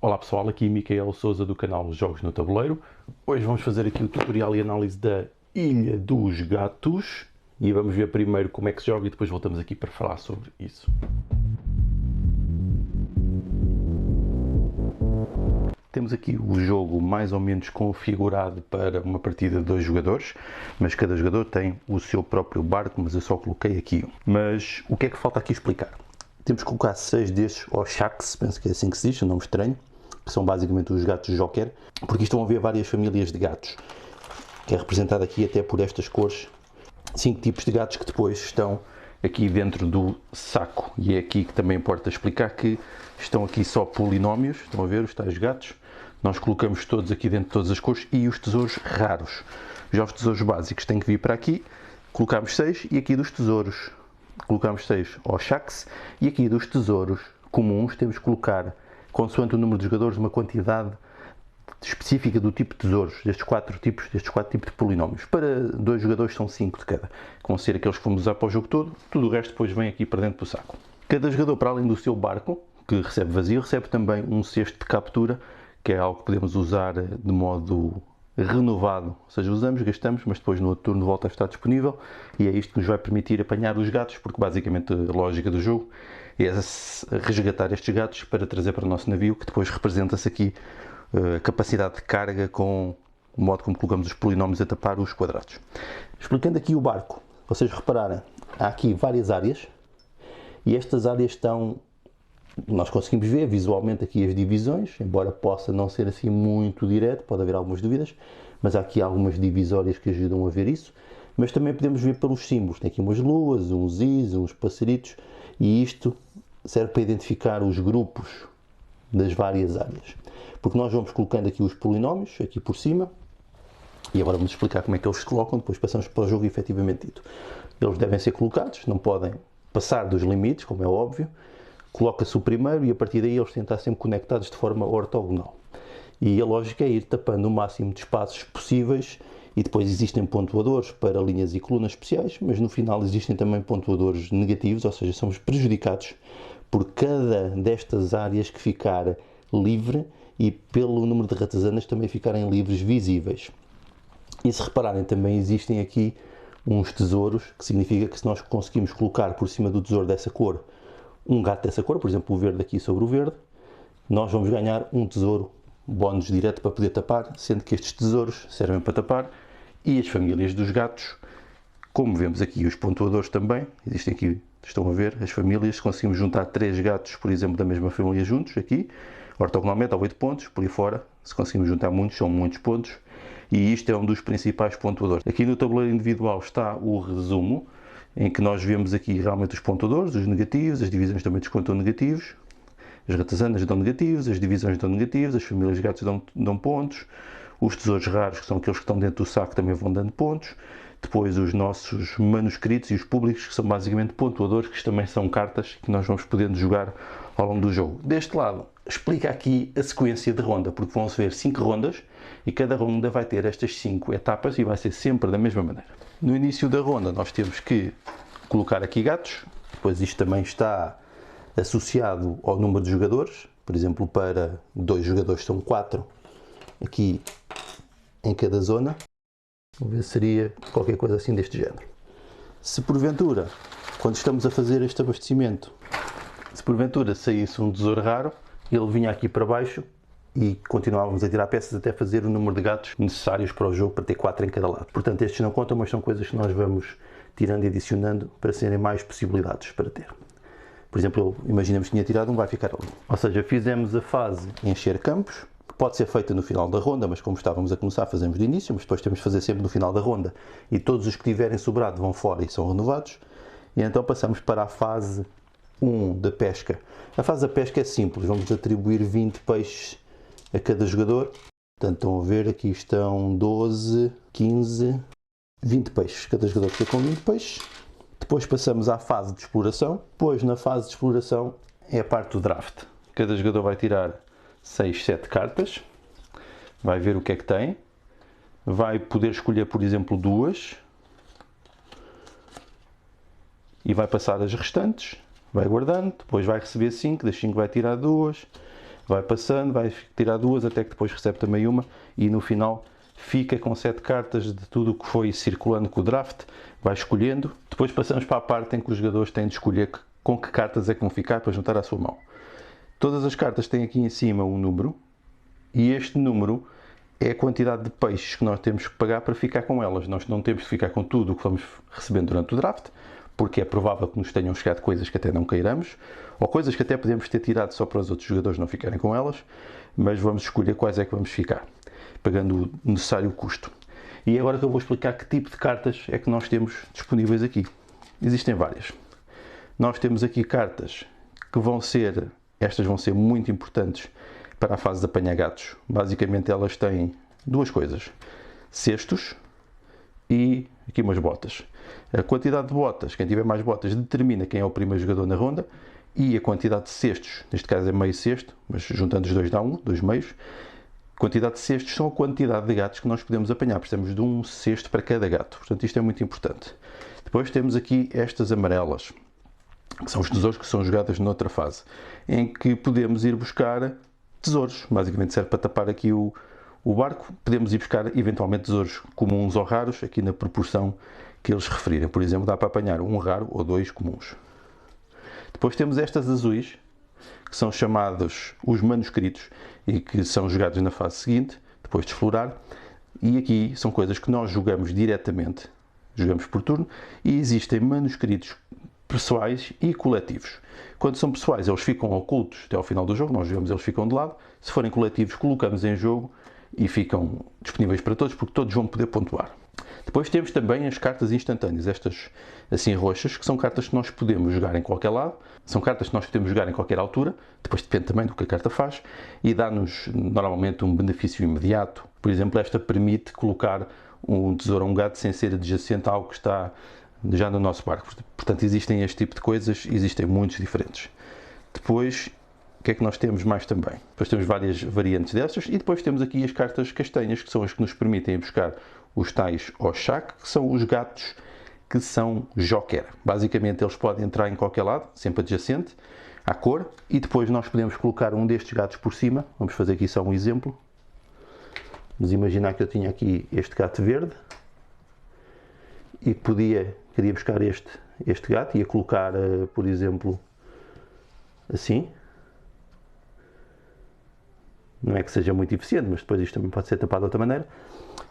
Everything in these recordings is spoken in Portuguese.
Olá pessoal, aqui Micael Souza do canal Jogos no Tabuleiro. Hoje vamos fazer aqui o tutorial e análise da Ilha dos Gatos e vamos ver primeiro como é que se joga e depois voltamos aqui para falar sobre isso. Temos aqui o jogo mais ou menos configurado para uma partida de 2 jogadores, mas cada jogador tem o seu próprio barco, mas eu só coloquei aqui um. Mas o que é que falta aqui explicar? Temos que colocar 6 destes Oshaks, penso que é assim que se diz, um nome estranho, que são basicamente os gatos Joker, porque estão a haver várias famílias de gatos, que é representado aqui até por estas cores, 5 tipos de gatos que depois estão aqui dentro do saco. E é aqui que também importa explicar que estão aqui só polinómios, estão a ver os tais gatos, nós colocamos todos aqui dentro de todas as cores e os tesouros raros. Já os tesouros básicos têm que vir para aqui, colocamos 6 e aqui dos tesouros colocamos 6 Oshaks e aqui dos tesouros comuns temos que colocar, consoante o número de jogadores, uma quantidade específica do tipo de tesouros, destes 4 tipos de polinómios. Para 2 jogadores são 5 de cada, que vão ser aqueles que vamos usar para o jogo todo, tudo o resto depois vem aqui para dentro do saco. Cada jogador, para além do seu barco, que recebe vazio, recebe também um cesto de captura, que é algo que podemos usar de modo renovado, ou seja, usamos, gastamos, mas depois no outro turno volta a estar disponível e é isto que nos vai permitir apanhar os gatos, porque basicamente a lógica do jogo é resgatar estes gatos para trazer para o nosso navio, que depois representa-se aqui a capacidade de carga com o modo como colocamos os polinómios a tapar os quadrados. Explicando aqui o barco, vocês repararem, há aqui várias áreas e estas áreas estão, nós conseguimos ver visualmente aqui as divisões, embora possa não ser assim muito direto, pode haver algumas dúvidas, mas há aqui algumas divisórias que ajudam a ver isso, mas também podemos ver pelos símbolos, tem aqui umas luas, uns is, uns passaritos, e isto serve para identificar os grupos das várias áreas, porque nós vamos colocando aqui os polinómios, aqui por cima, e agora vamos explicar como é que eles se colocam, depois passamos para o jogo efetivamente dito. Eles devem ser colocados, não podem passar dos limites, como é óbvio. Coloca-se o primeiro e a partir daí eles têm de estar sempre conectados de forma ortogonal. E a lógica é ir tapando o máximo de espaços possíveis e depois existem pontuadores para linhas e colunas especiais, mas no final existem também pontuadores negativos, ou seja, somos prejudicados por cada destas áreas que ficar livre e pelo número de ratazanas também ficarem livres visíveis. E se repararem também existem aqui uns tesouros, que significa que se nós conseguimos colocar por cima do tesouro dessa cor um gato dessa cor, por exemplo o verde aqui sobre o verde, nós vamos ganhar um tesouro bónus direto para poder tapar, sendo que estes tesouros servem para tapar e as famílias dos gatos, como vemos aqui os pontuadores também, existem aqui, estão a ver, as famílias, conseguimos juntar 3 gatos, por exemplo, da mesma família juntos, aqui, ortogonalmente, há 8 pontos, por aí fora, se conseguimos juntar muitos, são muitos pontos, e isto é um dos principais pontuadores. Aqui no tabuleiro individual está o resumo, em que nós vemos aqui realmente os pontuadores, os negativos, as divisões também descontam negativos, as ratazanas dão negativos, as divisões dão negativos, as famílias de gatos dão pontos, os tesouros raros, que são aqueles que estão dentro do saco, também vão dando pontos, depois os nossos manuscritos e os públicos, que são basicamente pontuadores, que também são cartas que nós vamos podendo jogar ao longo do jogo. Deste lado, explica aqui a sequência de ronda, porque vão-se ver 5 rondas e cada ronda vai ter estas 5 etapas e vai ser sempre da mesma maneira. No início da ronda nós temos que colocar aqui gatos, depois isto também está associado ao número de jogadores, por exemplo para 2 jogadores são 4 aqui em cada zona, vamos ver se seria qualquer coisa assim deste género. Se porventura, quando estamos a fazer este abastecimento, se porventura saísse um tesouro raro, ele vinha aqui para baixo e continuávamos a tirar peças até fazer o número de gatos necessários para o jogo, para ter 4 em cada lado. Portanto, estes não contam, mas são coisas que nós vamos tirando e adicionando para serem mais possibilidades para ter. Por exemplo, imaginemos que tinha tirado um, vai ficar ali. Ou seja, fizemos a fase encher campos, que pode ser feita no final da ronda, mas como estávamos a começar, fazemos de início, mas depois temos de fazer sempre no final da ronda. E todos os que tiverem sobrado vão fora e são renovados. E então passamos para a fase 1 da pesca. A fase da pesca é simples, vamos atribuir 20 peixes a cada jogador. Portanto, estão a ver, aqui estão 12, 15, 20 peixes. Cada jogador fica com 20 peixes. Depois passamos à fase de exploração. Depois, na fase de exploração, é a parte do draft. Cada jogador vai tirar 6, 7 cartas. Vai ver o que é que tem. Vai poder escolher, por exemplo, 2. E vai passar as restantes. Vai guardando. Depois vai receber 5. Das 5 vai tirar 2. vai passando, vai tirar duas, até que depois recebe também uma, e no final fica com 7 cartas de tudo o que foi circulando com o draft, vai escolhendo. Depois passamos para a parte em que os jogadores têm de escolher com que cartas é que vão ficar para juntar à sua mão. Todas as cartas têm aqui em cima um número, e este número é a quantidade de peixes que nós temos que pagar para ficar com elas. Nós não temos que ficar com tudo o que vamos recebendo durante o draft, porque é provável que nos tenham chegado coisas que até não queiramos, ou coisas que até podemos ter tirado só para os outros jogadores não ficarem com elas, mas vamos escolher quais é que vamos ficar, pagando o necessário custo. E agora que eu vou explicar que tipo de cartas é que nós temos disponíveis aqui. Existem várias. Nós temos aqui cartas que estas vão ser muito importantes para a fase de apanhar gatos. Basicamente elas têm duas coisas: cestos e aqui umas botas. A quantidade de botas, quem tiver mais botas determina quem é o primeiro jogador na ronda, e a quantidade de cestos, neste caso é meio cesto, mas juntando os dois dá dois meios. A quantidade de cestos são a quantidade de gatos que nós podemos apanhar, precisamos de um cesto para cada gato, portanto isto é muito importante. Depois temos aqui estas amarelas, que são os tesouros que são jogadas noutra fase, em que podemos ir buscar tesouros, basicamente serve para tapar aqui o barco. Podemos ir buscar eventualmente tesouros comuns ou raros, aqui na proporção que eles referirem. Por exemplo, dá para apanhar um raro ou dois comuns. Depois temos estas azuis, que são chamados os manuscritos e que são jogados na fase seguinte, depois de explorar. E aqui são coisas que nós jogamos diretamente, jogamos por turno, e existem manuscritos pessoais e coletivos. Quando são pessoais, eles ficam ocultos até ao final do jogo, nós jogamos, eles ficam de lado. Se forem coletivos, colocamos em jogo e ficam disponíveis para todos, porque todos vão poder pontuar. Depois temos também as cartas instantâneas, estas assim roxas, que são cartas que nós podemos jogar em qualquer lado, são cartas que nós podemos jogar em qualquer altura, depois depende também do que a carta faz, e dá-nos normalmente um benefício imediato. Por exemplo, esta permite colocar um tesouro a um gato sem ser adjacente a algo que está já no nosso barco. Portanto, existem este tipo de coisas, existem muitos diferentes. Depois, o que é que nós temos mais também? Depois temos várias variantes destas, e depois temos aqui as cartas castanhas, que são as que nos permitem buscar os tais Oshak, que são os gatos que são joker. Basicamente, eles podem entrar em qualquer lado, sempre adjacente à cor, e depois nós podemos colocar um destes gatos por cima. Vamos fazer aqui só um exemplo. Vamos imaginar que eu tinha aqui este gato verde, e queria buscar este gato, ia colocar, por exemplo, assim. Não é que seja muito eficiente, mas depois isto também pode ser tapado de outra maneira.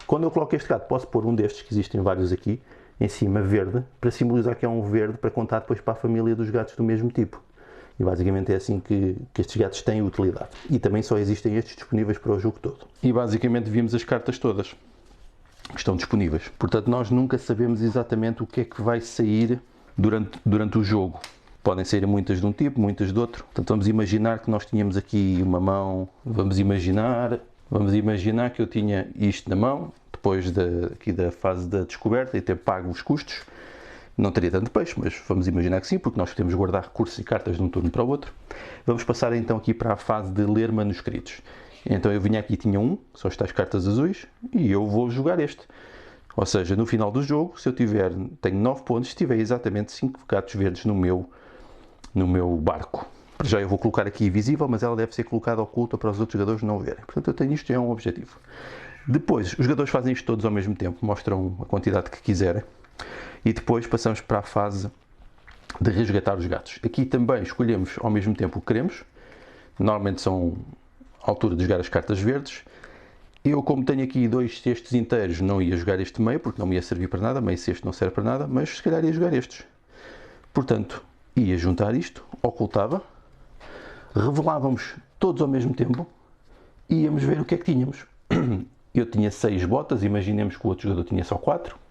Quando eu coloco este gato, posso pôr um destes, que existem vários aqui, em cima, verde, para simbolizar que é um verde, para contar depois para a família dos gatos do mesmo tipo. E basicamente é assim que estes gatos têm utilidade. E também só existem estes disponíveis para o jogo todo. E basicamente vimos as cartas todas que estão disponíveis. Portanto, nós nunca sabemos exatamente o que é que vai sair durante o jogo. Podem sair muitas de um tipo, muitas de outro. Portanto, vamos imaginar que nós tínhamos aqui uma mão. Vamos imaginar que eu tinha isto na mão, depois aqui da fase da descoberta e ter pago os custos. Não teria tanto peixe, mas vamos imaginar que sim, porque nós podemos guardar recursos e cartas de um turno para o outro. Vamos passar então aqui para a fase de ler manuscritos. Então eu vinha aqui, tinha que são estas cartas azuis, e eu vou jogar este. Ou seja, no final do jogo, se eu tenho 9 pontos, se tiver exatamente 5 gatos verdes no meu barco. Para já eu vou colocar aqui visível, mas ela deve ser colocada oculta para os outros jogadores não verem. Portanto, eu tenho isto, é um objetivo. Depois, os jogadores fazem isto todos ao mesmo tempo, mostram a quantidade que quiserem. E depois passamos para a fase de resgatar os gatos. Aqui também escolhemos ao mesmo tempo o que queremos. Normalmente são a altura de jogar as cartas verdes. Eu, como tenho aqui 2 cestos inteiros, não ia jogar este meio, porque não me ia servir para nada. Meio cesto não serve para nada, mas se calhar ia jogar estes. Portanto, ia juntar isto, ocultava, revelávamos todos ao mesmo tempo e íamos ver o que é que tínhamos. Eu tinha 6 botas, imaginemos que o outro jogador tinha só 4.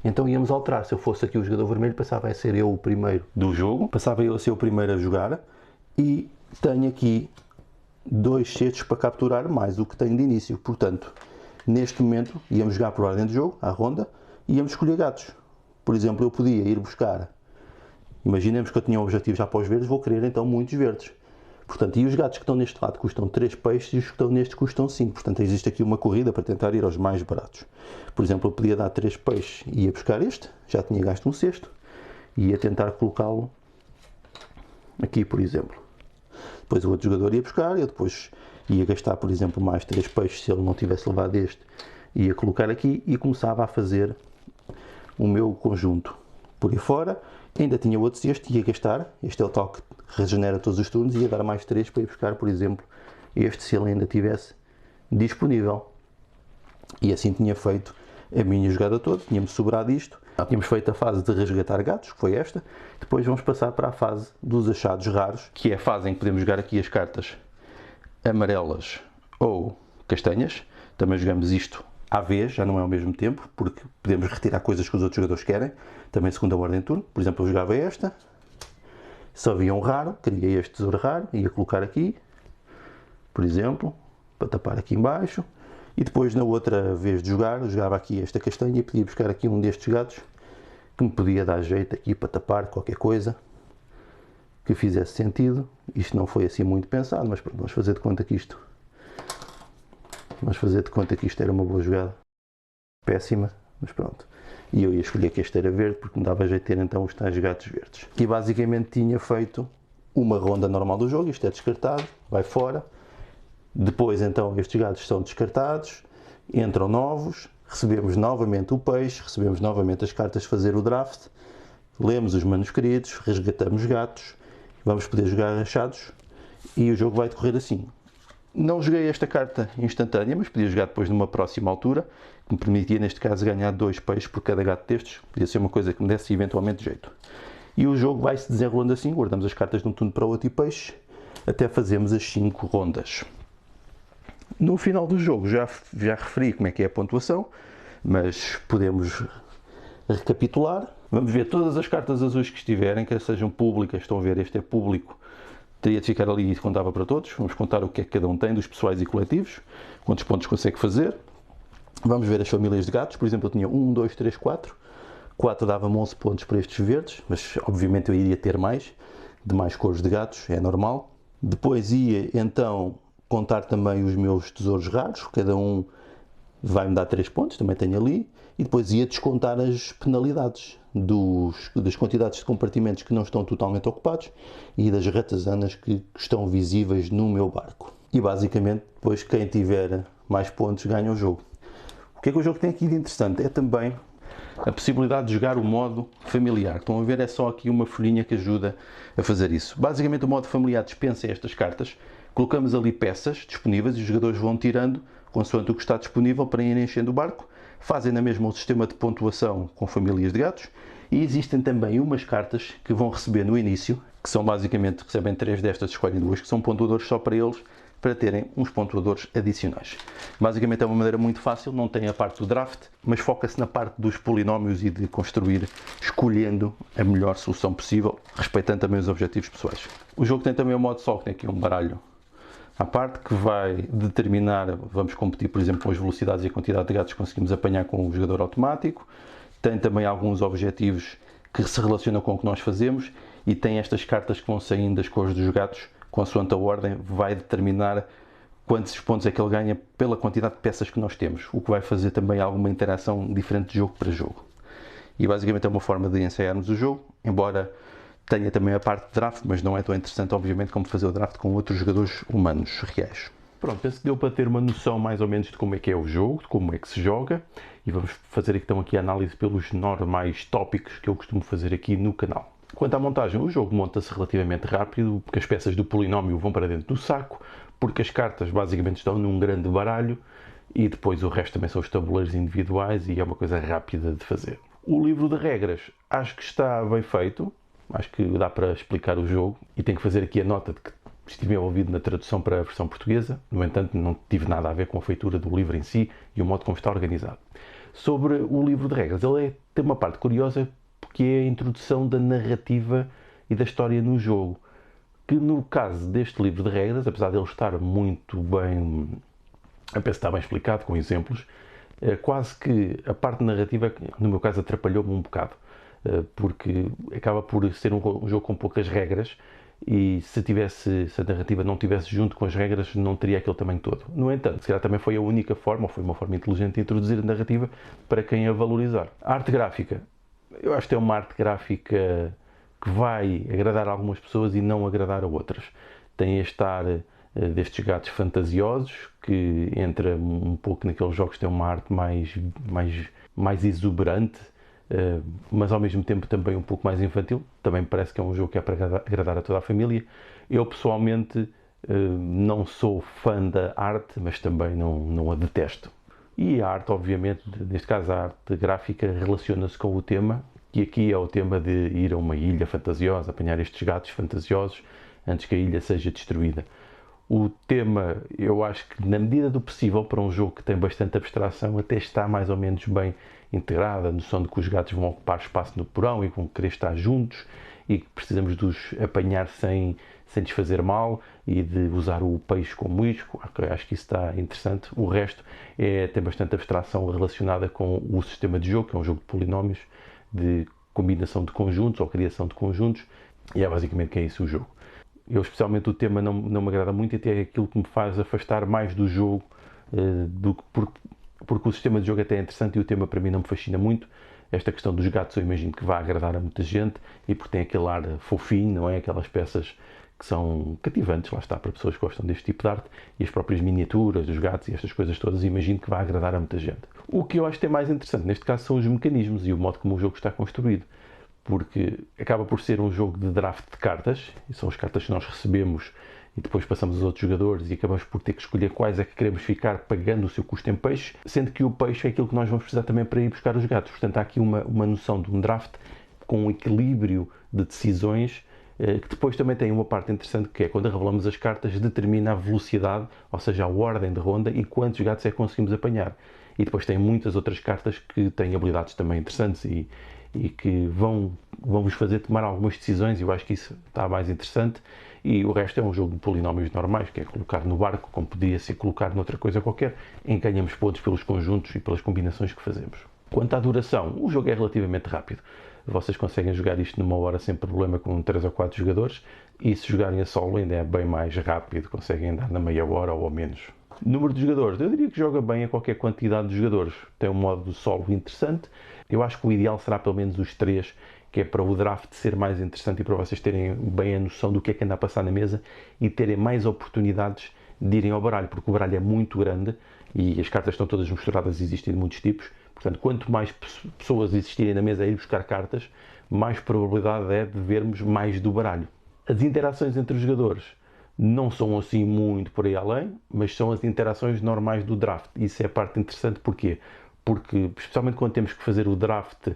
Então íamos alterar. Se eu fosse aqui o jogador vermelho, passava a ser eu o primeiro do jogo, passava eu a ser o primeiro a jogar, e tenho aqui 2 cestos para capturar, mais o que tenho de início. Portanto, neste momento, íamos jogar por ordem de jogo, à ronda, e íamos escolher gatos. Por exemplo, eu podia ir buscar, imaginemos que eu tinha um objetivo já para os verdes, vou querer então muitos verdes. Portanto, e os gatos que estão neste lado custam 3 peixes e os que estão neste custam 5. Portanto, existe aqui uma corrida para tentar ir aos mais baratos. Por exemplo, eu podia dar 3 peixes e ia buscar este, já tinha gasto um cesto, e ia tentar colocá-lo aqui, por exemplo. Depois o outro jogador ia buscar, eu depois ia gastar, por exemplo, mais 3 peixes se ele não tivesse levado este, ia colocar aqui e começava a fazer o meu conjunto. Por aí fora, ainda tinha outro cesto, ia gastar, este é o tal que regenera todos os turnos, e ia dar mais 3 para ir buscar, por exemplo, este se ele ainda tivesse disponível. E assim tinha feito a minha jogada toda, tínhamos sobrado isto, tínhamos feito a fase de resgatar gatos, que foi esta, depois vamos passar para a fase dos achados raros, que é a fase em que podemos jogar aqui as cartas amarelas ou castanhas. Também jogamos isto à vez, já não é ao mesmo tempo, porque podemos retirar coisas que os outros jogadores querem, também segunda ordem de turno. Por exemplo, eu jogava esta, se havia um raro, queria este tesouro raro, ia colocar aqui, por exemplo, para tapar aqui em baixo, e depois na outra vez de jogar, eu jogava aqui esta castanha e podia buscar aqui um destes gatos, que me podia dar jeito aqui para tapar qualquer coisa que fizesse sentido. Isto não foi assim muito pensado, mas pronto, vamos fazer de conta que isto era uma boa jogada. Péssima, mas pronto. E eu ia escolher que este era verde, porque me dava jeito de ter então os tais gatos verdes. E basicamente tinha feito uma ronda normal do jogo, isto é descartado, vai fora. Depois então estes gatos são descartados, entram novos, recebemos novamente o peixe, recebemos novamente as cartas de fazer o draft, lemos os manuscritos, resgatamos gatos, vamos poder jogar achados e o jogo vai decorrer assim. Não joguei esta carta instantânea, mas podia jogar depois numa próxima altura, que me permitia neste caso ganhar 2 peixes por cada gato destes, podia ser uma coisa que me desse eventualmente jeito. E o jogo vai se desenrolando assim, guardamos as cartas de um turno para o outro e peixe, até fazermos as 5 rondas. No final do jogo já referi como é que é a pontuação, mas podemos recapitular. Vamos ver todas as cartas azuis que estiverem, quer sejam públicas, estão a ver, este é público, teria de ficar ali e contava para todos. Vamos contar o que é que cada um tem, dos pessoais e coletivos, quantos pontos consegue fazer. Vamos ver as famílias de gatos, por exemplo, eu tinha 1, 2, 3, 4. 4 dava-me 11 pontos para estes verdes, mas obviamente eu iria ter mais, de mais cores de gatos, é normal. Depois ia então contar também os meus tesouros raros, cada um vai-me dar 3 pontos, também tenho ali, e depois ia descontar as penalidades das quantidades de compartimentos que não estão totalmente ocupados e das ratazanas que estão visíveis no meu barco. E basicamente depois quem tiver mais pontos ganha o jogo. O que é que o jogo tem aqui de interessante? É também a possibilidade de jogar o modo familiar. Estão a ver, é só aqui uma folhinha que ajuda a fazer isso. Basicamente o modo familiar dispensa estas cartas, colocamos ali peças disponíveis e os jogadores vão tirando consoante o que está disponível para ir enchendo o barco. Fazem na mesma um sistema de pontuação com famílias de gatos e existem também umas cartas que vão receber no início, que são basicamente, recebem 3 destas, escolhem 2, que são pontuadores só para eles, para terem uns pontuadores adicionais. Basicamente é uma maneira muito fácil, não tem a parte do draft, mas foca-se na parte dos polinómios e de construir, escolhendo a melhor solução possível, respeitando também os objetivos pessoais. O jogo tem também o modo solo, que tem aqui um baralho à parte que vai determinar, vamos competir por exemplo com as velocidades e a quantidade de gatos que conseguimos apanhar com o jogador automático. Tem também alguns objetivos que se relacionam com o que nós fazemos e tem estas cartas que vão saindo das cores dos gatos, consoante a ordem, vai determinar quantos pontos é que ele ganha pela quantidade de peças que nós temos, o que vai fazer também alguma interação diferente de jogo para jogo. E basicamente é uma forma de ensaiarmos o jogo, embora tenha também a parte de draft, mas não é tão interessante, obviamente, como fazer o draft com outros jogadores humanos reais. Pronto, penso que deu para ter uma noção mais ou menos de como é o jogo, de como é que se joga, e vamos fazer então aqui a análise pelos normais tópicos que eu costumo fazer aqui no canal. Quanto à montagem, o jogo monta-se relativamente rápido, porque as peças do polinómio vão para dentro do saco, porque as cartas basicamente estão num grande baralho, e depois o resto também são os tabuleiros individuais, e é uma coisa rápida de fazer. O livro de regras, acho que está bem feito, acho que dá para explicar o jogo, e tenho que fazer aqui a nota de que estive envolvido na tradução para a versão portuguesa, no entanto não tive nada a ver com a feitura do livro em si e o modo como está organizado. Sobre o livro de regras, ele tem uma parte curiosa, que é a introdução da narrativa e da história no jogo, que no caso deste livro de regras, apesar de ele estar muito bem, eu penso que está bem explicado, com exemplos, quase que a parte narrativa, no meu caso, atrapalhou-me um bocado, porque acaba por ser um jogo com poucas regras, e se a narrativa não estivesse junto com as regras, não teria aquele tamanho todo. No entanto, se calhar também foi a única forma, ou foi uma forma inteligente de introduzir a narrativa para quem a valorizar. A arte gráfica, eu acho que é uma arte gráfica que vai agradar a algumas pessoas e não agradar a outras. tem este ar destes gatos fantasiosos, que entra um pouco naqueles jogos que têm uma arte mais exuberante, mas ao mesmo tempo também um pouco mais infantil. Também parece que é um jogo que é para agradar a toda a família. Eu pessoalmente não sou fã da arte, mas também não a detesto. E a arte, obviamente, neste caso a arte gráfica, relaciona-se com o tema, que aqui é o tema de ir a uma ilha fantasiosa, apanhar estes gatos fantasiosos antes que a ilha seja destruída. O tema, eu acho que na medida do possível, para um jogo que tem bastante abstração, até está mais ou menos bem integrada, a noção de que os gatos vão ocupar espaço no porão e vão querer estar juntos e que precisamos de os apanhar sem lhes fazer mal e de usar o peixe como isco. Acho que isso está interessante. O resto tem bastante abstração relacionada com o sistema de jogo, que é um jogo de polinómios, de combinação de conjuntos ou criação de conjuntos, e é basicamente que é isso o jogo. Eu, especialmente, o tema não me agrada muito e até é aquilo que me faz afastar mais do jogo, porque o sistema de jogo até é interessante e o tema para mim não me fascina muito. Esta questão dos gatos eu imagino que vai agradar a muita gente e porque tem aquele ar fofinho, não é? Aquelas peças que são cativantes, lá está, para pessoas que gostam deste tipo de arte, e as próprias miniaturas dos gatos e estas coisas todas, imagino que vai agradar a muita gente. O que eu acho que é mais interessante neste caso são os mecanismos e o modo como o jogo está construído, porque acaba por ser um jogo de draft de cartas, e são as cartas que nós recebemos e depois passamos aos outros jogadores e acabamos por ter que escolher quais é que queremos ficar pagando o seu custo em peixe, sendo que o peixe é aquilo que nós vamos precisar também para ir buscar os gatos. Portanto, há aqui uma noção de um draft com um equilíbrio de decisões, que depois também tem uma parte interessante, que é quando revelamos as cartas, determina a velocidade, ou seja, a ordem de ronda e quantos gatos é que conseguimos apanhar. E depois tem muitas outras cartas que têm habilidades também interessantes e que vão-vos fazer tomar algumas decisões, e eu acho que isso está mais interessante. E o resto é um jogo de polinómios normais, que é colocar no barco, como podia ser colocar noutra coisa qualquer, em que ganhamos pontos pelos conjuntos e pelas combinações que fazemos. Quanto à duração, o jogo é relativamente rápido. Vocês conseguem jogar isto numa hora sem problema com 3 ou 4 jogadores, e se jogarem a solo ainda é bem mais rápido, conseguem andar na meia hora ou menos. Número de jogadores, eu diria que joga bem a qualquer quantidade de jogadores. Tem um modo solo interessante. Eu acho que o ideal será pelo menos os 3, que é para o draft ser mais interessante e para vocês terem bem a noção do que é que anda a passar na mesa e terem mais oportunidades de irem ao baralho, porque o baralho é muito grande e as cartas estão todas misturadas e existem de muitos tipos. Portanto, quanto mais pessoas existirem na mesa a ir buscar cartas, mais probabilidade é de vermos mais do baralho. As interações entre os jogadores não são assim muito por aí além, mas são as interações normais do draft. Isso é a parte interessante, porquê? Porque, especialmente quando temos que fazer o draft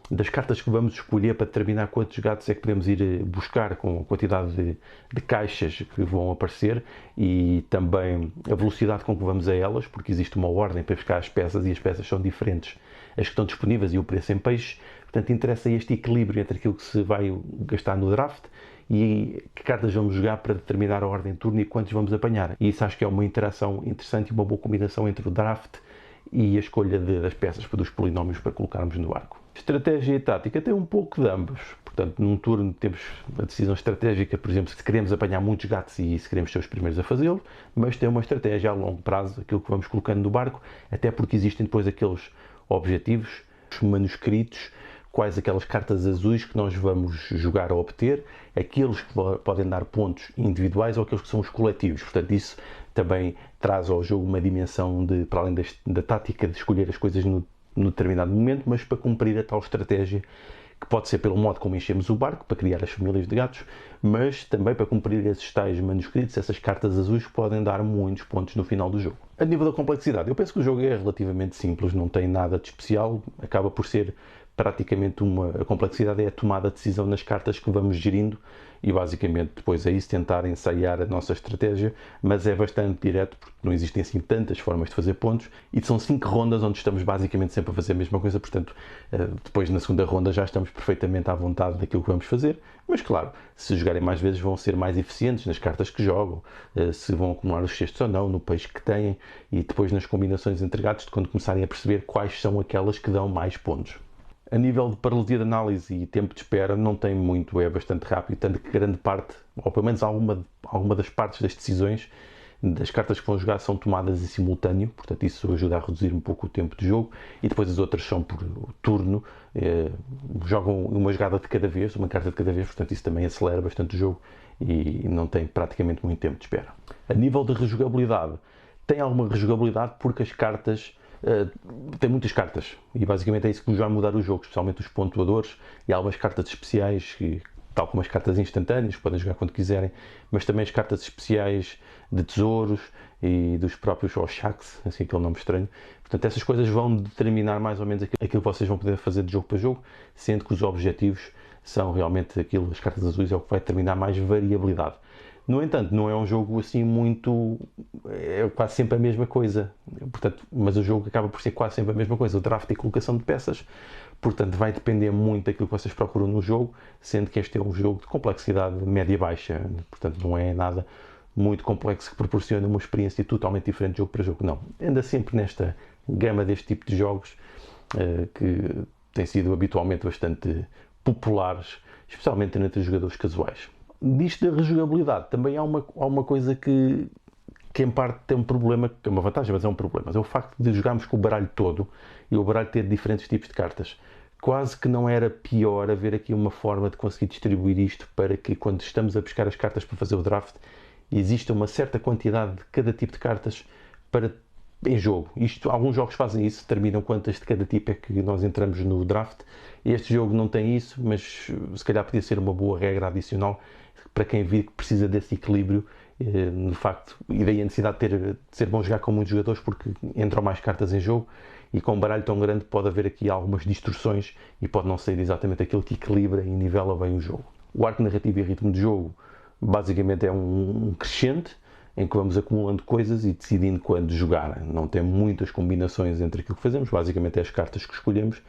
das cartas que vamos escolher para determinar quantos gatos é que podemos ir buscar com a quantidade de caixas que vão aparecer e também a velocidade com que vamos a elas, porque existe uma ordem para buscar as peças e as peças são diferentes as que estão disponíveis e o preço em peixes. Portanto, interessa este equilíbrio entre aquilo que se vai gastar no draft e que cartas vamos jogar para determinar a ordem de turno e quantos vamos apanhar. E isso acho que é uma interação interessante e uma boa combinação entre o draft e a escolha das peças dos polinómios para colocarmos no barco. Estratégia e tática tem um pouco de ambos. Portanto, num turno temos a decisão estratégica, por exemplo, se queremos apanhar muitos gatos e se queremos ser os primeiros a fazê-lo, mas tem uma estratégia a longo prazo, aquilo que vamos colocando no barco, até porque existem depois aqueles objetivos, os manuscritos, quais aquelas cartas azuis que nós vamos jogar a obter, aqueles que podem dar pontos individuais ou aqueles que são os coletivos. Portanto, isso também traz ao jogo uma dimensão para além da tática de escolher as coisas no determinado momento, mas para cumprir a tal estratégia, que pode ser pelo modo como enchemos o barco, para criar as famílias de gatos, mas também para cumprir esses tais manuscritos, essas cartas azuis que podem dar muitos pontos no final do jogo. A nível da complexidade, eu penso que o jogo é relativamente simples, não tem nada de especial, acaba por ser praticamente a complexidade é a tomada de decisão nas cartas que vamos gerindo e basicamente depois é isso, tentar ensaiar a nossa estratégia, mas é bastante direto porque não existem assim tantas formas de fazer pontos e são 5 rondas onde estamos basicamente sempre a fazer a mesma coisa, portanto depois na segunda ronda já estamos perfeitamente à vontade daquilo que vamos fazer, mas claro, se jogarem mais vezes vão ser mais eficientes nas cartas que jogam, se vão acumular os cestos ou não, no peixe que têm e depois nas combinações entre gatos, de quando começarem a perceber quais são aquelas que dão mais pontos. A nível de paralisia de análise e tempo de espera não tem muito, é bastante rápido, tanto que grande parte, ou pelo menos alguma das partes das decisões, das cartas que vão jogar são tomadas em simultâneo, portanto isso ajuda a reduzir um pouco o tempo de jogo, e depois as outras são por turno, jogam uma jogada de cada vez, uma carta de cada vez, portanto isso também acelera bastante o jogo e não tem praticamente muito tempo de espera. A nível de rejogabilidade, tem alguma rejogabilidade porque as cartas tem muitas cartas e basicamente é isso que nos vai mudar o jogo, especialmente os pontuadores e algumas cartas especiais, tal como as cartas instantâneas, que podem jogar quando quiserem, mas também as cartas especiais de tesouros e dos próprios Oshaks, assim aquele nome estranho. Portanto, essas coisas vão determinar mais ou menos aquilo que vocês vão poder fazer de jogo para jogo, sendo que os objetivos são realmente aquilo, as cartas azuis é o que vai determinar mais variabilidade. No entanto, não é um jogo assim muito... é quase sempre a mesma coisa. Portanto, mas o jogo acaba por ser quase sempre a mesma coisa. O draft e a colocação de peças, portanto, vai depender muito daquilo que vocês procuram no jogo, sendo que este é um jogo de complexidade média-baixa. Portanto, não é nada muito complexo que proporciona uma experiência totalmente diferente de jogo para jogo. Não. Anda sempre nesta gama deste tipo de jogos que têm sido habitualmente bastante populares, especialmente entre os jogadores casuais. Disto da rejogabilidade, também há uma coisa que em parte tem um problema, que é uma vantagem, mas é um problema. É o facto de jogarmos com o baralho todo e o baralho ter diferentes tipos de cartas. Quase que não era pior haver aqui uma forma de conseguir distribuir isto para que, quando estamos a buscar as cartas para fazer o draft, exista uma certa quantidade de cada tipo de cartas em jogo. Alguns jogos fazem isso, determinam quantas de cada tipo é que nós entramos no draft. Este jogo não tem isso, mas se calhar podia ser uma boa regra adicional para quem vir que precisa desse equilíbrio, no facto, e daí a necessidade de ser bom jogar com muitos jogadores, porque entram mais cartas em jogo e com um baralho tão grande pode haver aqui algumas distorções e pode não ser exatamente aquilo que equilibra e nivela bem o jogo. O arco narrativo e ritmo de jogo basicamente é um crescente em que vamos acumulando coisas e decidindo quando jogar. Não tem muitas combinações entre aquilo que fazemos, basicamente é as cartas que escolhemos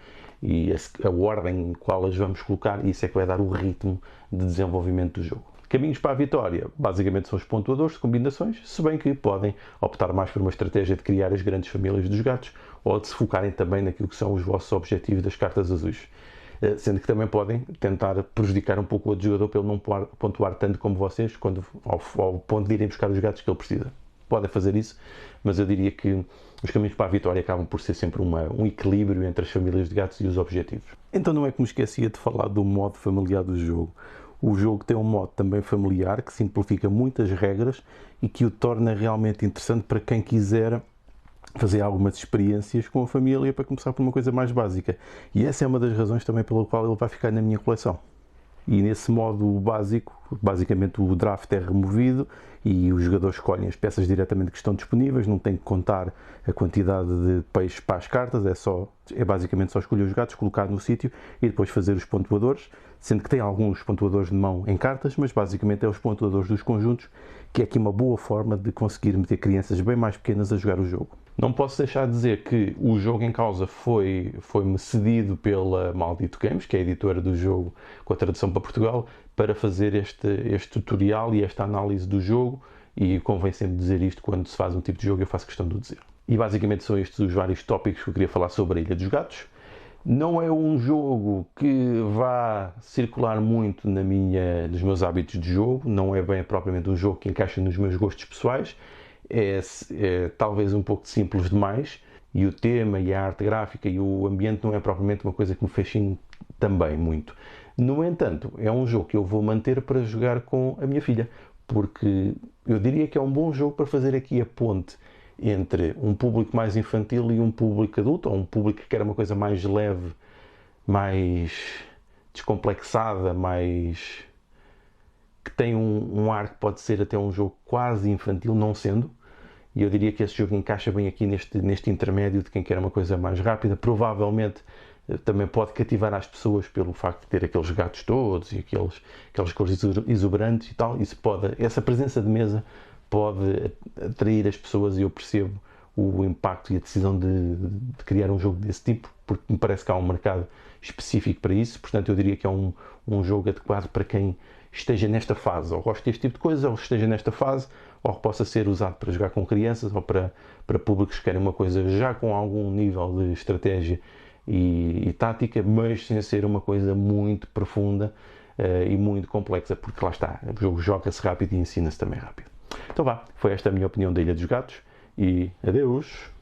e a ordem em qual as vamos colocar, e isso é que vai dar o ritmo de desenvolvimento do jogo. Caminhos para a vitória, basicamente são os pontuadores de combinações, se bem que podem optar mais por uma estratégia de criar as grandes famílias dos gatos ou de se focarem também naquilo que são os vossos objetivos das cartas azuis. Sendo que também podem tentar prejudicar um pouco o outro jogador para ele não pontuar tanto como vocês ao ponto de irem buscar os gatos que ele precisa. Podem fazer isso, mas eu diria que os caminhos para a vitória acabam por ser sempre um equilíbrio entre as famílias de gatos e os objetivos. Então não é que me esquecia de falar do modo familiar do jogo. O jogo tem um modo também familiar que simplifica muitas regras e que o torna realmente interessante para quem quiser fazer algumas experiências com a família para começar por uma coisa mais básica. E essa é uma das razões também pela qual ele vai ficar na minha coleção. E nesse modo básico, basicamente o draft é removido e os jogadores escolhem as peças diretamente que estão disponíveis, não tem que contar a quantidade de peixes para as cartas, é basicamente só escolher os gatos, colocar no sítio e depois fazer os pontuadores, sendo que tem alguns pontuadores de mão em cartas, mas basicamente é os pontuadores dos conjuntos, que é aqui uma boa forma de conseguir meter crianças bem mais pequenas a jogar o jogo. Não posso deixar de dizer que o jogo em causa foi-me cedido pela Maldito Games, que é a editora do jogo com a tradução para Portugal, para fazer este tutorial e esta análise do jogo, e convém sempre dizer isto quando se faz um tipo de jogo, eu faço questão de o dizer. E basicamente são estes os vários tópicos que eu queria falar sobre a Ilha dos Gatos. Não é um jogo que vá circular muito nos meus hábitos de jogo, não é bem propriamente um jogo que encaixa nos meus gostos pessoais, é talvez um pouco simples demais, e o tema e a arte gráfica e o ambiente não é propriamente uma coisa que me fascine também muito. No entanto, é um jogo que eu vou manter para jogar com a minha filha, porque eu diria que é um bom jogo para fazer aqui a ponte entre um público mais infantil e um público adulto, ou um público que quer uma coisa mais leve, mais descomplexada, que tem um ar que pode ser até um jogo quase infantil, não sendo. E eu diria que esse jogo encaixa bem aqui neste intermédio de quem quer uma coisa mais rápida. Provavelmente também pode cativar as pessoas pelo facto de ter aqueles gatos todos e aquelas cores exuberantes e tal. Essa presença de mesa pode atrair as pessoas, e eu percebo o impacto e a decisão de criar um jogo desse tipo, porque me parece que há um mercado específico para isso. Portanto, eu diria que é um jogo adequado para quem esteja nesta fase, ou goste deste tipo de coisa, ou esteja nesta fase, ou possa ser usado para jogar com crianças, ou para públicos que querem uma coisa já com algum nível de estratégia e tática, mas sem ser uma coisa muito profunda e muito complexa, porque lá está, o jogo joga-se rápido e ensina-se também rápido. Então vá, foi esta a minha opinião da Ilha dos Gatos e adeus!